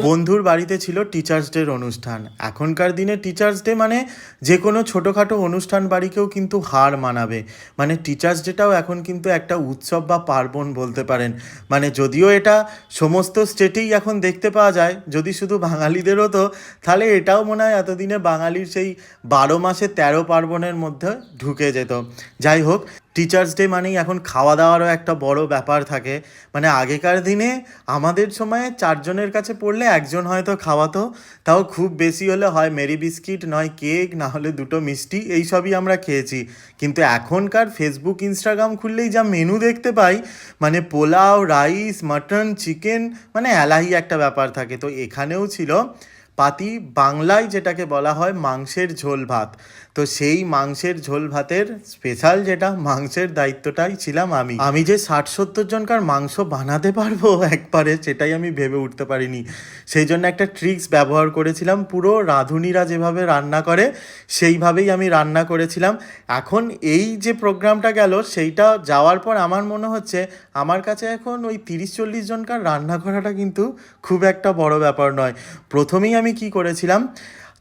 বন্ধুর বাড়িতে ছিল টিচার্স ডের অনুষ্ঠান। এখনকার দিনে টিচার্স ডে মানে যে কোনো ছোটোখাটো অনুষ্ঠান বাড়িকেও কিন্তু হার মানাবে। মানে টিচার্স ডেটাও এখন কিন্তু একটা উৎসব বা পার্বণ বলতে পারেন। মানে যদিও এটা সমস্ত স্টেটেই এখন দেখতে পাওয়া যায়, যদি শুধু বাঙালিদের হতো তাহলে এটাও মনে হয় এতদিনে বাঙালির সেই 12 মাসে 13 পার্বণের মধ্যে ঢুকে যেত। যাই হোক, টিচার্স ডে মানেই এখন খাওয়া দাওয়ারও একটা বড় ব্যাপার থাকে। মানে আগেকার দিনে আমাদের সময়ে 4 জনের কাছে পড়লে একজন হয়তো খাওয়াতো, তাও খুব বেশি হলে হয় মেরি বিস্কিট, নয় কেক, না হলে 2টো মিষ্টি, এইসবই আমরা খেয়েছি। কিন্তু এখনকার ফেসবুক ইনস্টাগ্রাম খুললেই যা মেনু দেখতে পাই, মানে পোলাও, রাইস, মাটন, চিকেন, মানে এলাহি একটা ব্যাপার থাকে। তো এখানেও ছিল পাতি, বাংলায় যেটাকে বলা হয় মাংসের ঝোল ভাত। তো সেই মাংসের ঝোল ভাতের স্পেশাল যেটা মাংসের দায়িত্বটাই ছিলাম আমি যে 60-70 জনকার মাংস বানাতে পারবো একবারে, সেটাই আমি ভেবে উঠতে পারিনি। সেই জন্য একটা ট্রিক্স ব্যবহার করেছিলাম, পুরো রাঁধুনিরা যেভাবে রান্না করে সেইভাবেই আমি রান্না করেছিলাম। এখন এই যে প্রোগ্রামটা গেল, সেইটা যাওয়ার পর আমার মনে হচ্ছে আমার কাছে এখন ওই 30-40 জনকার রান্না করাটা কিন্তু খুব একটা বড় ব্যাপার নয়। প্রথমেই আমি কি করেছিলাম,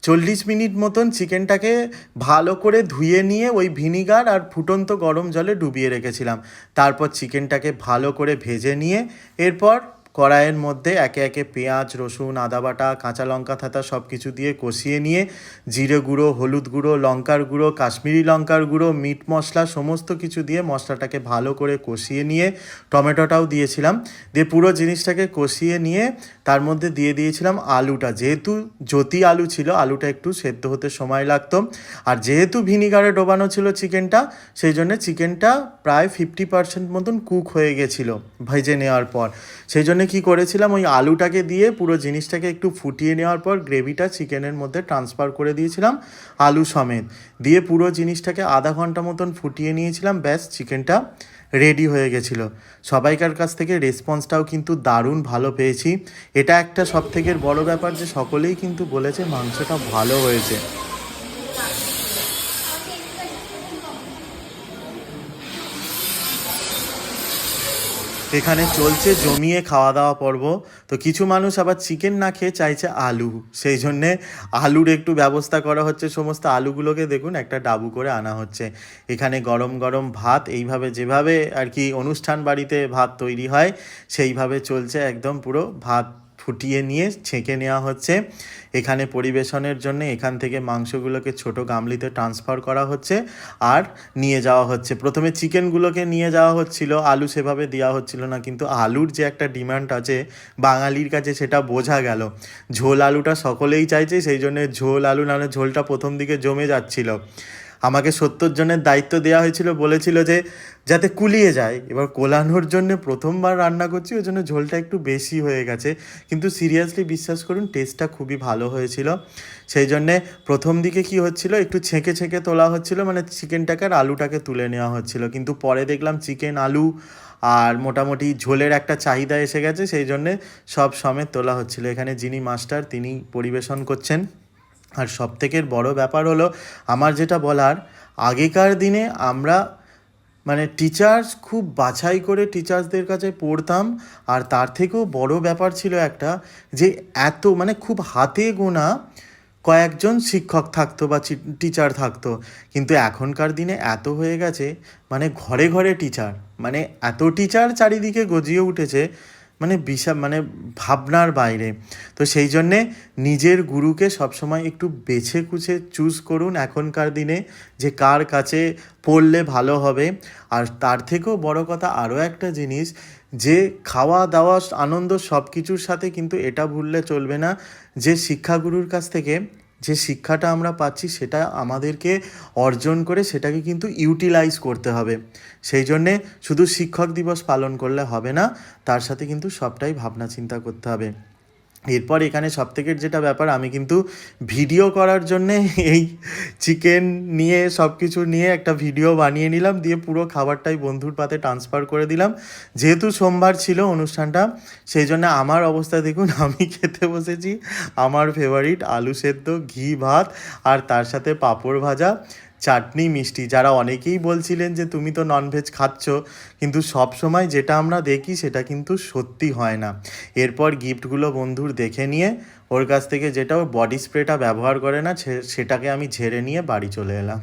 40 মিনিট মতন চিকেনটাকে ভালো করে ধুয়ে নিয়ে ওই ভিনিগার আর ফুটন্ত গরম জলে ডুবিয়ে রেখেছিলাম। তারপর চিকেনটাকে ভালো করে ভেজে নিয়ে এরপর কড়াইয়ের মধ্যে একে একে পেঁয়াজ, রসুন, আদা বাটা, কাঁচা লঙ্কা থাতা সব কিছু দিয়ে কষিয়ে নিয়ে জিরে গুঁড়ো, হলুদ গুঁড়ো, লঙ্কার গুঁড়ো, কাশ্মীরি লঙ্কার গুঁড়ো, মিট মশলা সমস্ত কিছু দিয়ে মশলাটাকে ভালো করে কষিয়ে নিয়ে টমেটোটাও দিয়েছিলাম। দিয়ে পুরো জিনিসটাকে কষিয়ে নিয়ে তার মধ্যে দিয়ে দিয়েছিলাম আলুটা। যেহেতু জ্যোতি আলু ছিল, আলুটা একটু সেদ্ধ হতে সময় লাগতো। আর যেহেতু ভিনিগারে ডোবানো ছিল চিকেনটা, সেই জন্য চিকেনটা প্রায় 50% মতন কুক হয়ে গেছিলো ভেজে নেওয়ার পর। সেই জন্য কী করেছিলাম, ওই আলুটাকে দিয়ে পুরো জিনিসটাকে একটু ফুটিয়ে নেওয়ার পর গ্রেভিটা চিকেনের মধ্যে ট্রান্সফার করে দিয়েছিলাম আলু সমেত। দিয়ে পুরো জিনিসটাকে আধা ঘন্টা মতন ফুটিয়ে নিয়েছিলাম। ব্যাস, চিকেনটা রেডি হয়ে গেছিলো। সবাইকার কাছ থেকে রেসপন্সটাও কিন্তু দারুণ ভালো পেয়েছি। এটা একটা সবথেকে বড় ব্যাপার যে সকলেই কিন্তু বলেছে মাংসটা ভালো হয়েছে। এখানে চলছে জমিয়ে খাওয়া দাওয়া পর্ব। তো কিছু মানুষ আবার চিকেন না খেয়ে চাইছে আলু, সেই জন্যে আলুর একটু ব্যবস্থা করা হচ্ছে। সমস্ত আলুগুলোকে দেখুন একটা ডাবু করে আনা হচ্ছে। এখানে গরম গরম ভাত, এইভাবে যেভাবে আর কি অনুষ্ঠান বাড়িতে ভাত তৈরি হয় সেইভাবে চলছে, একদম পুরো ভাত ফুটিয়ে নিয়ে ছেঁকে নেওয়া হচ্ছে। এখানে পরিবেশনের জন্য এখান থেকে মাংসগুলোকে ছোট গামলিতে ট্রান্সফার করা হচ্ছে আর নিয়ে যাওয়া হচ্ছে। প্রথমে চিকেনগুলোকে নিয়ে যাওয়া হচ্ছিল, আলু সেভাবে দেওয়া হচ্ছিল না, কিন্তু আলুর যে একটা ডিমান্ড আছে বাঙালির কাছে সেটা বোঝা গেল। ঝোল আলুটা সকলেই চাইছে, সেই জন্য ঝোল আলু, নাহলে ঝোলটা প্রথম দিকে জমে যাচ্ছিল। আমাকে 70 জনের দায়িত্ব দেওয়া হয়েছিল, বলেছিল যে যাতে কুলিয়ে যায়। এবার কোলানোর জন্য প্রথমবার রান্না করছি, ওই জন্য ঝোলটা একটু বেশি হয়ে গেছে, কিন্তু সিরিয়াসলি বিশ্বাস করুন টেস্টটা খুবই ভালো হয়েছিল। সেই জন্যে প্রথম দিকে কি হচ্ছিল, একটু ছেঁকে ছেঁকে তোলা হচ্ছিল, মানে চিকেনটাকে আর আলুটাকে তুলে নেওয়া হচ্ছিল। কিন্তু পরে দেখলাম চিকেন, আলু আর মোটামুটি ঝোলের একটা চাহিদা এসে গেছে, সেই জন্যে সব সমেত তোলা হচ্ছিল। এখানে যিনি মাস্টার তিনি পরিবেশন করছেন। আর সবথেকে বড় ব্যাপার হলো আমার যেটা বলার, আগেকার দিনে আমরা মানে টিচার্স খুব বাছাই করে টিচার্সদের কাছে পড়তাম। আর তার থেকেও বড় ব্যাপার ছিল একটা, যে এত মানে খুব হাতে গোনা কয়েকজন শিক্ষক থাকতো বা টিচার থাকতো। কিন্তু এখনকার দিনে এত হয়ে গেছে, মানে ঘরে ঘরে টিচার, মানে এত টিচার চারিদিকে গজিয়ে উঠেছে, মানে বিশাল, মানে ভাবনার বাইরে। তো সেই জন্যে নিজের গুরুকে সবসময় একটু বেছে কুছে চুজ করুন এখনকার দিনে, যে কার কাছে পড়লে ভালো হবে। আর তার থেকেও বড় কথা আরও একটা জিনিস, যে খাওয়া দাওয়া আনন্দ সব কিছুর সাথে কিন্তু এটা ভুললে চলবে না, যে শিক্ষাগুরুর কাছ থেকে যে শিক্ষাটা আমরা পাচ্ছি সেটা আমাদেরকে অর্জন করে সেটাকে কিন্তু ইউটিলাইজ করতে হবে। সেই জন্যে শুধু শিক্ষক দিবস পালন করলে হবে না, তার সাথে কিন্তু সবটাই ভাবনা চিন্তা করতে হবে। এরপর এখানে সবথেকে যেটা ব্যাপার, আমি কিন্তু ভিডিও করার জন্যে এই চিকেন নিয়ে সব কিছু নিয়ে একটা ভিডিও বানিয়ে নিলাম, দিয়ে পুরো খাবারটাই বন্ধুর পাতে ট্রান্সফার করে দিলাম। যেহেতু সোমবার ছিল অনুষ্ঠানটা, সেই জন্য আমার অবস্থা দেখুন, আমি খেতে বসেছি আমার ফেভারিট আলু সেদ্ধ, ঘি ভাত, আর তার সাথে পাঁপড় ভাজা, চাটনি, মিষ্টি। যারা অনেকেই বলছিলেন যে তুমি তো ননভেজ খাচ্ছ, কিন্তু সব সময় যেটা আমরা দেখি সেটা কিন্তু সত্যি হয় না। এরপর গিফটগুলো বন্ধুর দেখে নিয়ে ওর কাছ থেকে যেটা, ওর বডি স্প্রেটা ব্যবহার করে না, সেটাকে আমি ঝেড়ে নিয়ে বাড়ি চলে এলাম।